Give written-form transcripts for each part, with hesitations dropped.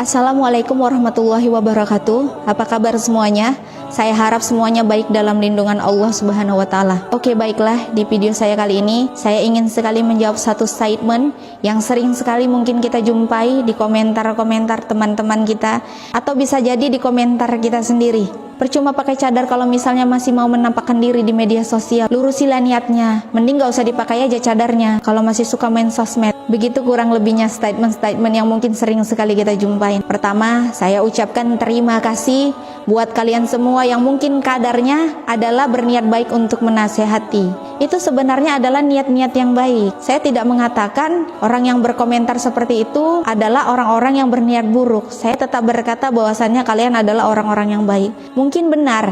Assalamualaikum warahmatullahi wabarakatuh. Apa kabar semuanya? Saya harap semuanya baik dalam lindungan Allah Subhanahu wa Ta'ala. Oke, baiklah, di video saya kali ini saya ingin sekali menjawab satu statement yang sering sekali mungkin kita jumpai di komentar-komentar teman-teman kita, atau bisa jadi di komentar kita sendiri. Percuma pakai cadar kalau misalnya masih mau menampakkan diri di media sosial. Lurusilah niatnya, mending gak usah dipakai aja cadarnya kalau masih suka main sosmed. Begitu kurang lebihnya statement-statement yang mungkin sering sekali kita jumpain. Pertama, saya ucapkan terima kasih buat kalian semua yang mungkin kadarnya adalah berniat baik untuk menasehati. Itu sebenarnya adalah niat-niat yang baik. Saya tidak mengatakan orang yang berkomentar seperti itu adalah orang-orang yang berniat buruk. Saya tetap berkata bahwasannya kalian adalah orang-orang yang baik. Mungkin benar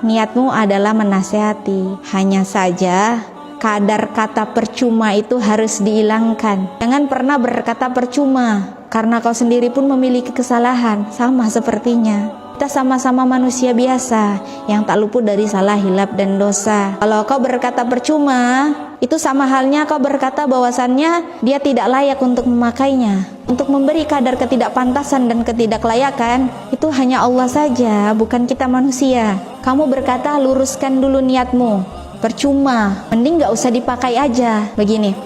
niatmu adalah menasehati, hanya saja kadar kata percuma itu harus dihilangkan. Jangan pernah berkata percuma, karena kau sendiri pun memiliki kesalahan, sama sepertinya. Kita sama-sama manusia biasa yang tak luput dari salah, hilap, dan dosa. Kalau kau berkata percuma, itu sama halnya kau berkata bahwasannya dia tidak layak untuk memakainya. Untuk memberi kadar ketidakpantasan dan ketidaklayakan, itu hanya Allah saja, bukan kita manusia. Kamu berkata luruskan dulu niatmu. Percuma, mending gak usah dipakai aja. Begini,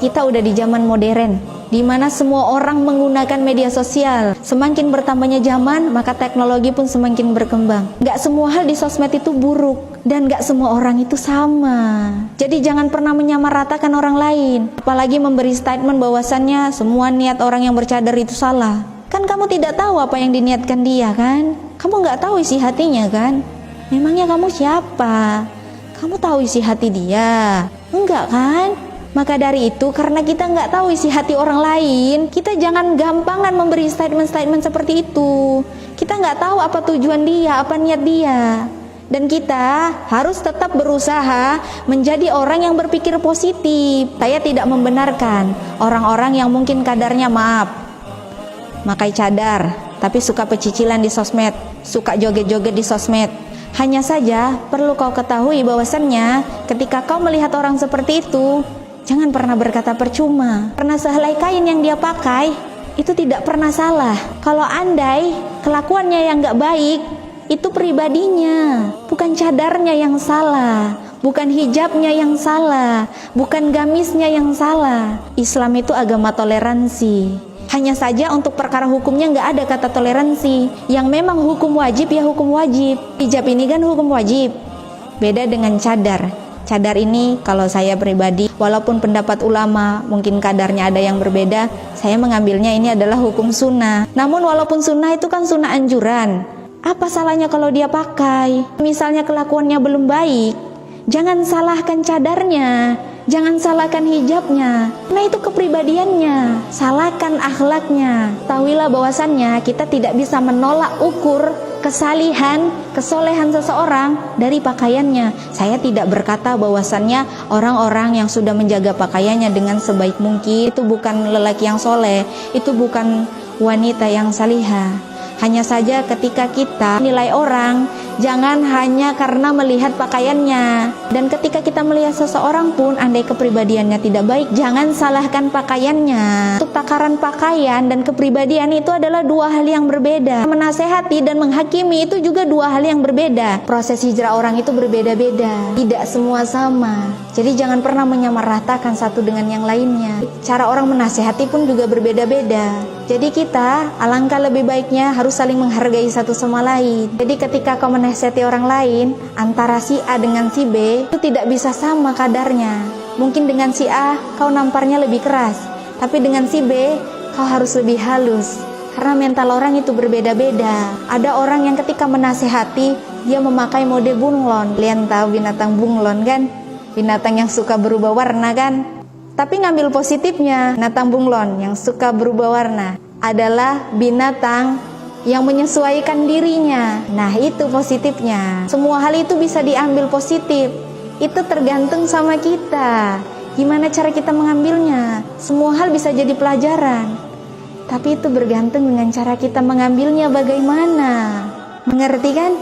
kita udah di zaman modern, di mana semua orang menggunakan media sosial. Semakin bertambahnya zaman, maka teknologi pun semakin berkembang. Gak semua hal di sosmed itu buruk, dan gak semua orang itu sama. Jadi jangan pernah menyamaratakan orang lain, apalagi memberi statement bahwasannya semua niat orang yang bercadar itu salah. Kan kamu tidak tahu apa yang diniatkan dia, kan? Kamu gak tahu isi hatinya, kan? Memangnya kamu siapa? Kamu tahu isi hati dia? Enggak, kan? Maka dari itu, karena kita nggak tahu isi hati orang lain, kita jangan gampangan memberi statement-statement seperti itu. Kita nggak tahu apa tujuan dia, apa niat dia. Dan kita harus tetap berusaha menjadi orang yang berpikir positif. Saya tidak membenarkan orang-orang yang mungkin kadarnya pakai cadar, tapi suka pecicilan di sosmed, suka joget-joget di sosmed. Hanya saja perlu kau ketahui bahwasannya ketika kau melihat orang seperti itu, jangan pernah berkata percuma. Karena sehelai kain yang dia pakai itu tidak pernah salah. Kalau andai kelakuannya yang gak baik, itu pribadinya, bukan cadarnya yang salah, bukan hijabnya yang salah, bukan gamisnya yang salah. Islam itu agama toleransi. Hanya saja untuk perkara hukumnya nggak ada kata toleransi. Yang memang hukum wajib ya hukum wajib. Hijab ini kan hukum wajib. Beda dengan cadar. Cadar ini kalau saya pribadi, walaupun pendapat ulama mungkin kadarnya ada yang berbeda, saya mengambilnya ini adalah hukum sunnah. Namun walaupun sunnah itu kan sunnah anjuran. Apa salahnya kalau dia pakai? Misalnya kelakuannya belum baik, jangan salahkan cadarnya, jangan salahkan hijabnya, karena itu kepribadiannya. Salahkan akhlaknya. Tahuilah bahwasannya kita tidak bisa menolak ukur kesalihan, kesolehan seseorang dari pakaiannya. Saya tidak berkata bahwasannya orang-orang yang sudah menjaga pakaiannya dengan sebaik mungkin itu bukan lelaki yang soleh, itu bukan wanita yang salihah. Hanya saja ketika kita nilai orang, jangan hanya karena melihat pakaiannya. Dan ketika kita melihat seseorang pun, andai kepribadiannya tidak baik, jangan salahkan pakaiannya. Untuk takaran pakaian dan kepribadian itu adalah dua hal yang berbeda. Menasehati dan menghakimi itu juga dua hal yang berbeda. Proses hijrah orang itu berbeda-beda, tidak semua sama. Jadi jangan pernah menyamaratakan satu dengan yang lainnya. Cara orang menasehati pun juga berbeda-beda. Jadi kita alangkah lebih baiknya harus saling menghargai satu sama lain. Jadi ketika kau menasihati orang lain, antara si A dengan si B itu tidak bisa sama kadarnya. Mungkin dengan si A kau namparnya lebih keras, tapi dengan si B kau harus lebih halus. Karena mental orang itu berbeda-beda. Ada orang yang ketika menasehati dia memakai mode bunglon. Kalian tahu binatang bunglon kan? Binatang yang suka berubah warna kan? Tapi ngambil positifnya, binatang bunglon yang suka berubah warna adalah binatang yang menyesuaikan dirinya. Nah, itu positifnya. Semua hal itu bisa diambil positif. Itu tergantung sama kita. Gimana cara kita mengambilnya? Semua hal bisa jadi pelajaran. Tapi itu bergantung dengan cara kita mengambilnya bagaimana. Mengerti kan?